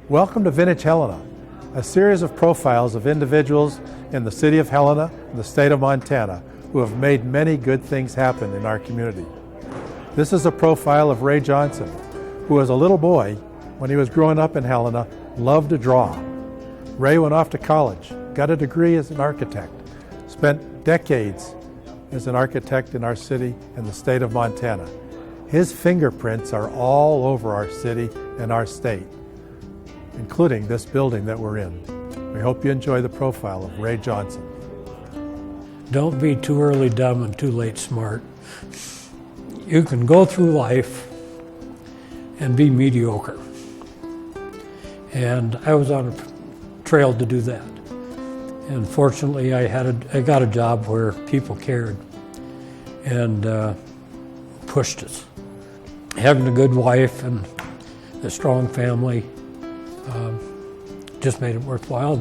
Welcome to Vintage Helena, a series of profiles of individuals in the city of Helena and the state of Montana who have made many good things happen in our community. This is a profile of Ray Johnson, who as a little boy, when he was growing up in Helena, loved to draw. Ray went off to college, got a degree as an architect, spent decades as an architect in our city and the state of Montana. His fingerprints are all over our city and our state, including this building that we're in. We hope you enjoy the profile of Ray Johnson. Don't be too early dumb and too late smart. You can go through life and be mediocre. And I was on a trail to do that. And fortunately, I got a job where people cared and pushed us. Having a good wife and a strong family just made it worthwhile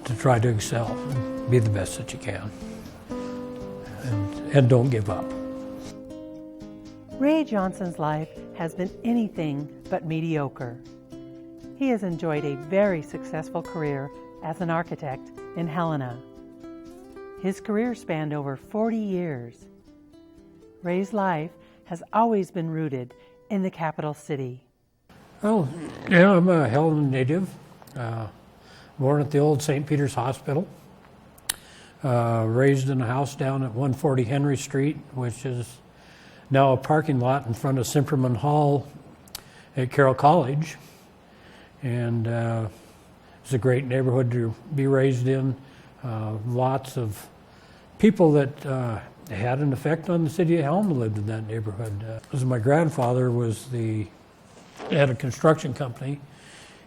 to try to excel and be the best that you can. And don't give up. Ray Johnson's life has been anything but mediocre. He has enjoyed a very successful career as an architect in Helena. His career spanned over 40 years. Ray's life has always been rooted in the capital city. Well, yeah, I'm a Helena native, born at the old St. Peter's Hospital, raised in a house down at 140 Henry Street, which is now a parking lot in front of Simperman Hall at Carroll College. And it's a great neighborhood to be raised in. Lots of people that had an effect on the city of Helena lived in that neighborhood. My grandfather had a construction company,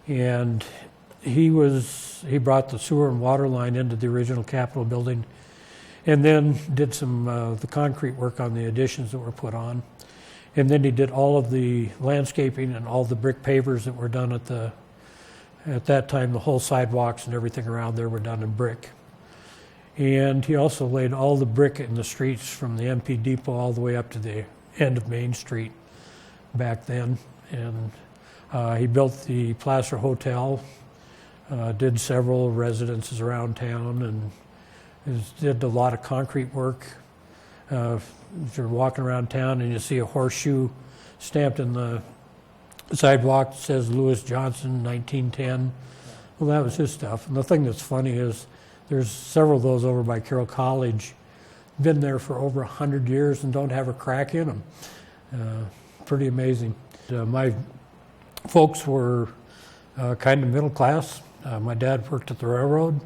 and he brought the sewer and water line into the original Capitol building, and then did some the concrete work on the additions that were put on, and then he did all of the landscaping and all the brick pavers that were done at that time. The whole sidewalks and everything around there were done in brick. And he also laid all the brick in the streets from the MP Depot all the way up to the end of Main Street back then. And he built the Placer Hotel, did several residences around town, and did a lot of concrete work. If you're walking around town and you see a horseshoe stamped in the sidewalk that says Lewis Johnson, 1910, well, that was his stuff. And the thing that's funny is there's several of those over by Carroll College, been there for over 100 years and don't have a crack in them. Pretty amazing. My folks were kind of middle class. My dad worked at the railroad.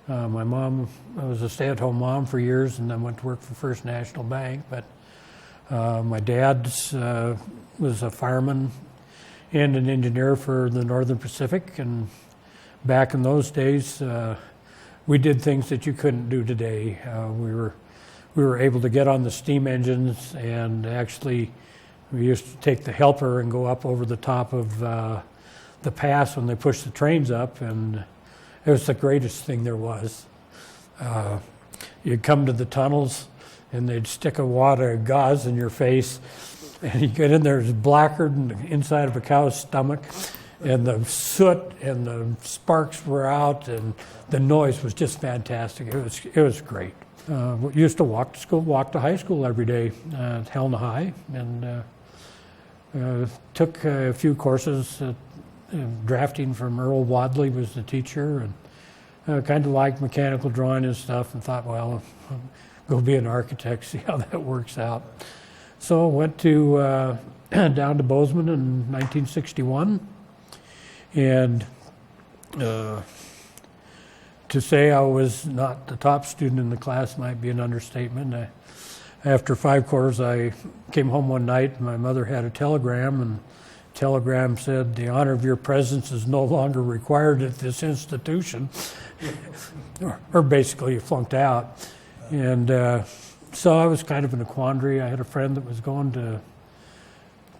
My mom was a stay-at-home mom for years and then went to work for First National Bank. But my dad was a fireman and an engineer for the Northern Pacific. And back in those days, we did things that you couldn't do today. We were able to get on the steam engines, and actually we used to take the helper and go up over the top of the pass when they pushed the trains up, and it was the greatest thing there was. You'd come to the tunnels, and they'd stick a wad of gauze in your face, and you get in there, it's blacker than the inside of a cow's stomach, and the soot and the sparks were out, and the noise was just fantastic. It was great. We used to walk to high school every day at Helena High, and took a few courses. Drafting from Earl Wadley was the teacher, and kind of liked mechanical drawing and stuff, and thought, well, I'll go be an architect, see how that works out. So I went to down to Bozeman in 1961. And to say I was not the top student in the class might be an understatement. After 5 quarters, I came home one night, and my mother had a telegram, and the telegram said, "The honor of your presence is no longer required at this institution." or basically, you flunked out. And so I was kind of in a quandary. I had a friend that was going to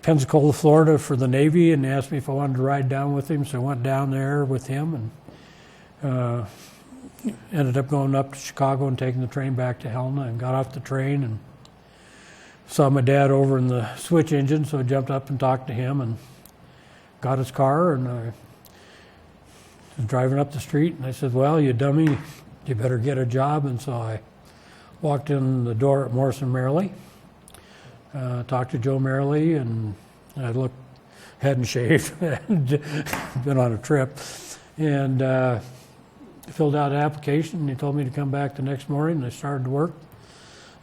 Pensacola, Florida for the Navy, and asked me if I wanted to ride down with him. So I went down there with him, and ended up going up to Chicago and taking the train back to Helena, and got off the train and saw my dad over in the switch engine. So I jumped up and talked to him and got his car, and was driving up the street, and I said, well, you dummy, you better get a job. And so I walked in the door at Morrison Merrily, talked to Joe Merrily, and I hadn't shaved, been on a trip, and filled out an application, and he told me to come back the next morning, and I started to work.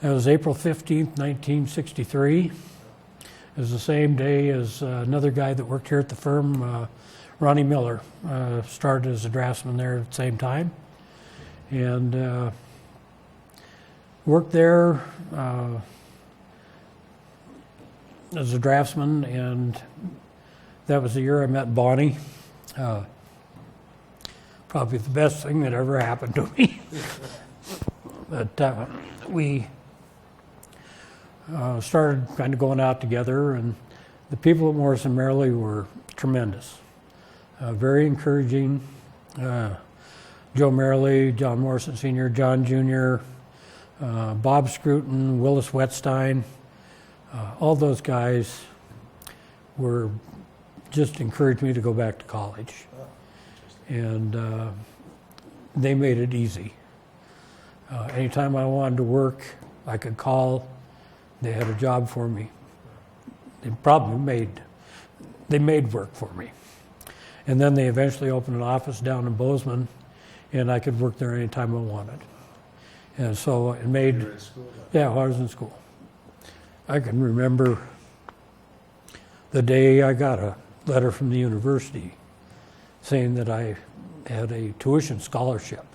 That was April 15th, 1963. It was the same day as another guy that worked here at the firm, Ronnie Miller, started as a draftsman there at the same time. And worked there as a draftsman, and that was the year I met Bonnie. Probably the best thing that ever happened to me. But we started kind of going out together, and the people at Morrison Merrily were tremendous. Very encouraging. Joe Merrily, John Morrison Sr., John Jr., Bob Scruton, Willis Wetstein, all those guys were just encouraged me to go back to college. And they made it easy. Anytime I wanted to work, I could call. They had a job for me. They made work for me. And then they eventually opened an office down in Bozeman, and I could work there anytime I wanted. And so it made... You were in school then? Yeah, while I was in school. I can remember the day I got a letter from the university saying that I had a tuition scholarship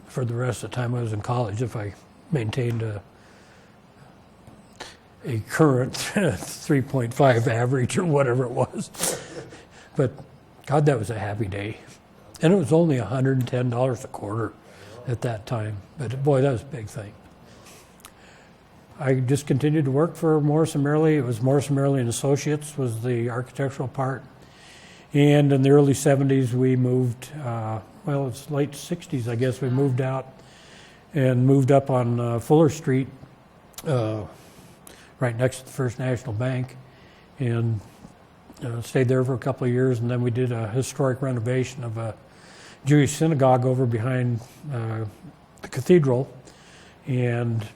for the rest of the time I was in college if I maintained a current 3.5 average or whatever it was. But God, that was a happy day. And it was only $110 a quarter at that time. But boy, that was a big thing. I just continued to work for Morrison Merrily. It was Morrison Merrily and Associates was the architectural part. And in the early 70s, we moved, well, it's late 60s, I guess, we moved out and moved up on Fuller Street, right next to the First National Bank, and stayed there for a couple of years. And then we did a historic renovation of a Jewish synagogue over behind the cathedral. And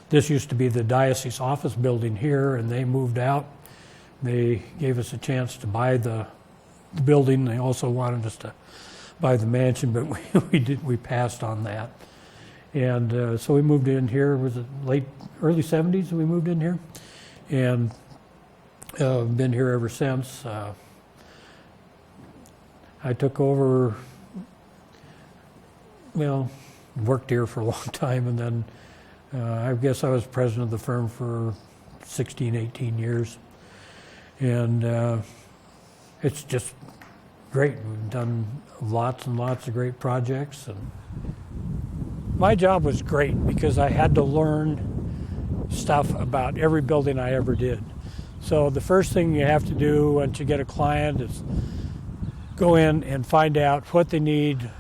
this used to be the diocese office building here, and they moved out. They gave us a chance to buy the building. They also wanted us to buy the mansion, but we passed on that. And so we moved in here. Was it early 70s we moved in here? And been here ever since. I took over, well, worked here for a long time, and then I guess I was president of the firm for 16, 18 years. And it's just great. We've done lots and lots of great projects. And my job was great because I had to learn stuff about every building I ever did. So the first thing you have to do once you get a client is go in and find out what they need,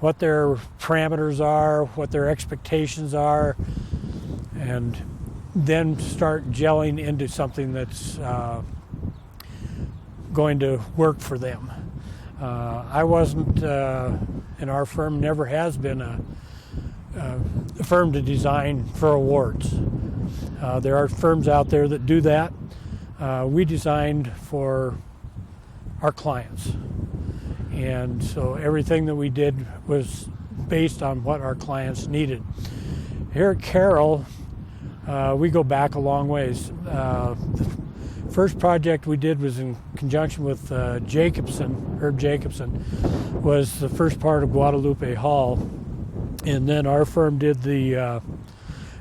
what their parameters are, what their expectations are, and then start gelling into something that's going to work for them. I wasn't, and our firm never has been a firm to design for awards. There are firms out there that do that. We designed for our clients. And so everything that we did was based on what our clients needed. Here at Carroll, we go back a long ways. The first project we did was in conjunction with Herb Jacobson, was the first part of Guadalupe Hall. And then our firm did the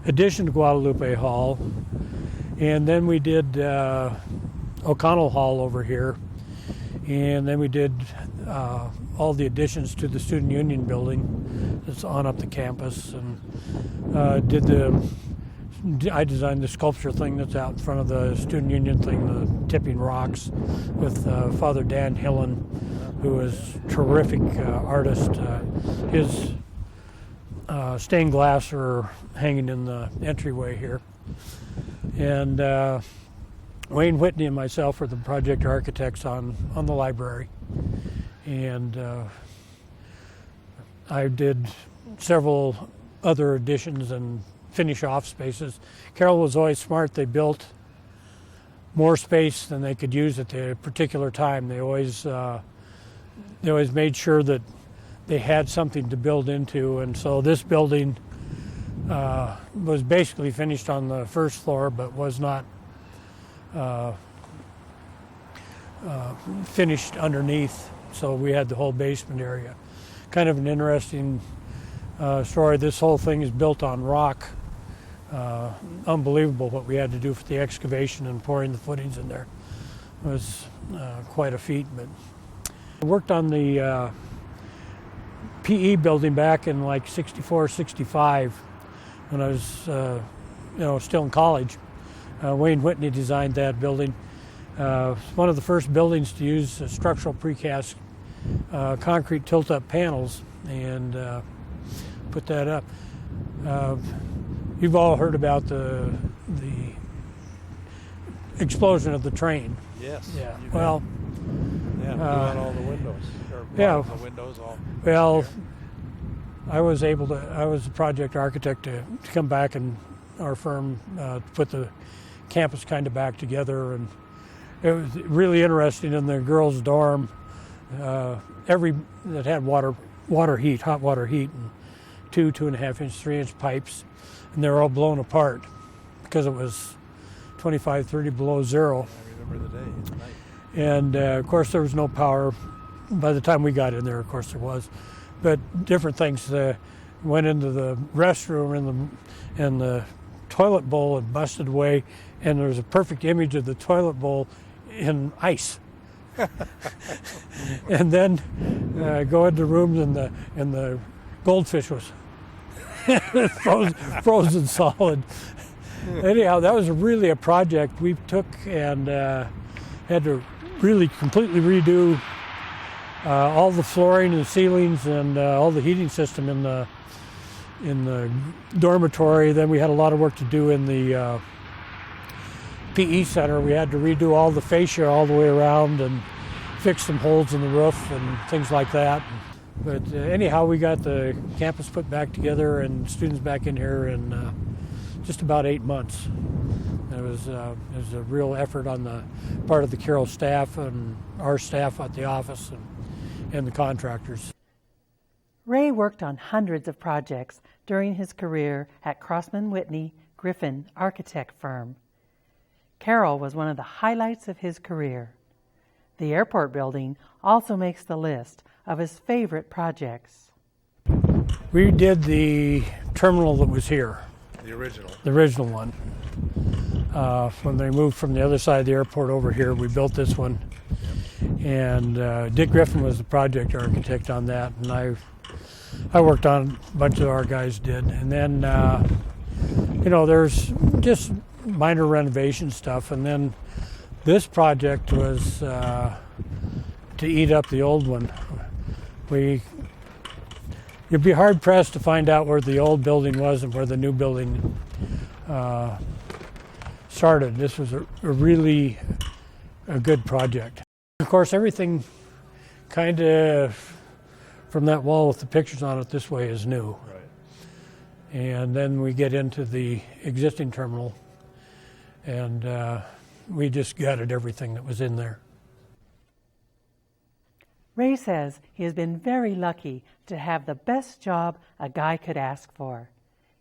addition to Guadalupe Hall. And then we did O'Connell Hall over here. And then we did all the additions to the Student Union building that's on up the campus. And I designed the sculpture thing that's out in front of the Student Union thing, the Tipping Rocks, with Father Dan Hillen, who is a terrific artist. His stained glass are hanging in the entryway here. And Wayne Whitney and myself are the project architects on the library. And I did several other additions and finish off spaces. Carroll was always smart. They built more space than they could use at the particular time. They always made sure that they had something to build into, and so this building was basically finished on the first floor, but was not finished underneath. So we had the whole basement area. Kind of an interesting story. This whole thing is built on rock. Unbelievable what we had to do for the excavation and pouring the footings in there. It was quite a feat. But I worked on the PE building back in like 64, 65 when I was still in college. Wayne Whitney designed that building. It's one of the first buildings to use structural precast concrete tilt-up panels, and put that up. You've all heard about the explosion of the train. Yes. Yeah. Well. Yeah. Blew out all the windows. Yeah. The windows all. Well, I was the project architect to come back, and our firm put the campus kind of back together, and it was really interesting. In the girls' dorm, that had hot water heat, and 2.5 inch, 3 inch pipes, and they were all blown apart because it was 25, 30 below zero. I remember the day, the night. And of course there was no power. By the time we got in there, of course there was, but different things went into the restroom, and the toilet bowl had busted away, and there was a perfect image of the toilet bowl in ice. And then go into rooms, and the goldfish was frozen solid. Anyhow, that was really a project we took and had to really completely redo all the flooring and ceilings and all the heating system in the dormitory. Then we had a lot of work to do in the PE center. We had to redo all the fascia all the way around and fix some holes in the roof and things like that. But anyhow, we got the campus put back together and students back in here in just about 8 months. It was a real effort on the part of the Carroll staff and our staff at the office and the contractors. Ray worked on hundreds of projects during his career at Crossman Whitney Griffin Architect Firm. Carroll was one of the highlights of his career. The airport building also makes the list of his favorite projects. We did the terminal that was here. The original. The original one. When they moved from the other side of the airport over here, we built this one. And Dick Griffin was the project architect on that, and I worked on a bunch of our guys did. And then, there's just minor renovation stuff. And then this project was to eat up the old one. You'd be hard pressed to find out where the old building was and where the new building started. This was a really good project. Of course, everything kind of from that wall with the pictures on it this way is new. Right. And then we get into the existing terminal, and we just gutted everything that was in there. Ray says he has been very lucky to have the best job a guy could ask for.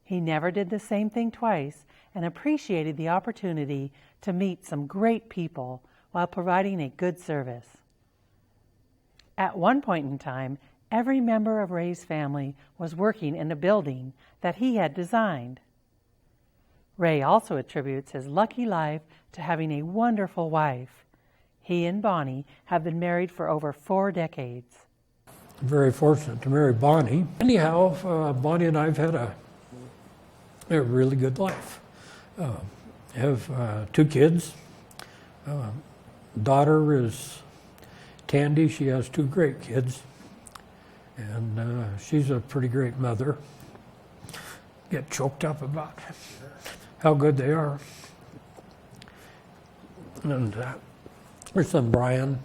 He never did the same thing twice and appreciated the opportunity to meet some great people while providing a good service. At one point in time, every member of Ray's family was working in a building that he had designed. Ray also attributes his lucky life to having a wonderful wife. He and Bonnie have been married for over 4 decades. I'm very fortunate to marry Bonnie. Anyhow, Bonnie and I have had a really good life. Have 2 kids. Daughter is Tandy. She has 2 great kids. And she's a pretty great mother. Get choked up about how good they are. And her son Brian,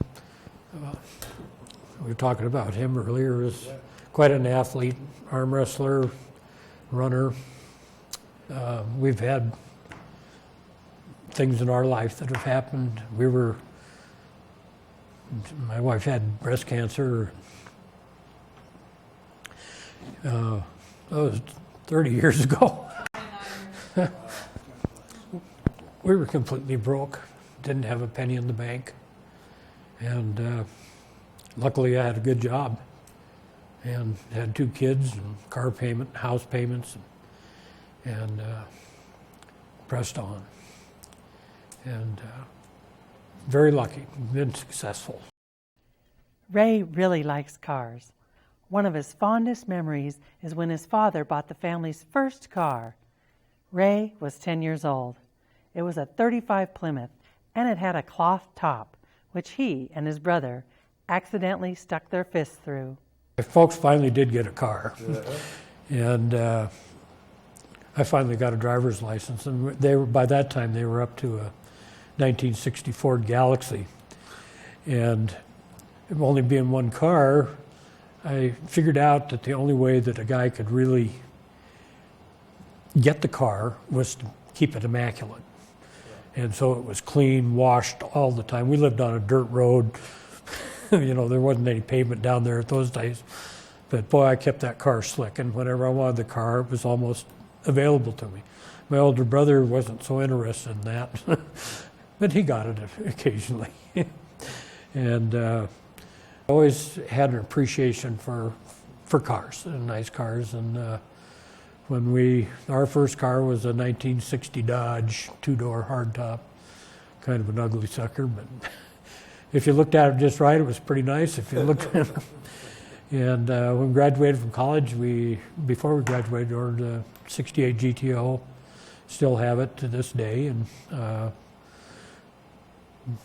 we were talking about him earlier, is quite an athlete, arm wrestler, runner. We've had things in our life that have happened. My wife had breast cancer. That was 30 years ago. We were completely broke, didn't have a penny in the bank, and luckily I had a good job and had 2 kids and car payment, house payments, and pressed on. And very lucky, been successful. Ray really likes cars. One of his fondest memories is when his father bought the family's first car. Ray was 10 years old. It was a 35 Plymouth, and it had a cloth top, which he and his brother accidentally stuck their fists through. Folks finally did get a car, and I finally got a driver's license. And by that time they were up to a 1960 Ford Galaxy, and it only being one car, I figured out that the only way that a guy could really get the car was to keep it immaculate. And so it was clean, washed all the time. We lived on a dirt road. You know, there wasn't any pavement down there at those days. But boy, I kept that car slick, and whenever I wanted the car, it was almost available to me. My older brother wasn't so interested in that, but he got it occasionally. And I always had an appreciation for cars, and nice cars. And our first car was a 1960 Dodge 2-door hardtop, kind of an ugly sucker, but if you looked at it just right, it was pretty nice. If you looked at it. And when we graduated from college, before we graduated, ordered a 68 GTO, still have it to this day, and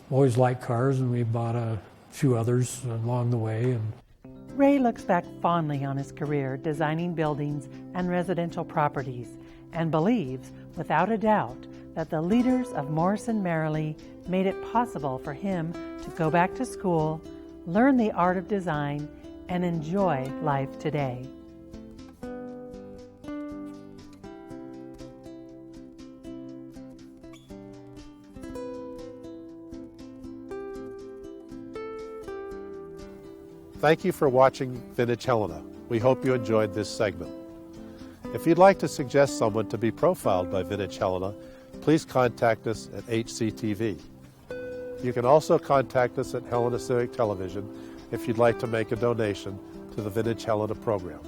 always liked cars, and we bought a few others along the way. And Ray looks back fondly on his career designing buildings and residential properties, and believes, without a doubt, that the leaders of Morrison Merrily made it possible for him to go back to school, learn the art of design, and enjoy life today. Thank you for watching Vintage Helena. We hope you enjoyed this segment. If you'd like to suggest someone to be profiled by Vintage Helena, please contact us at HCTV. You can also contact us at Helena Civic Television if you'd like to make a donation to the Vintage Helena program.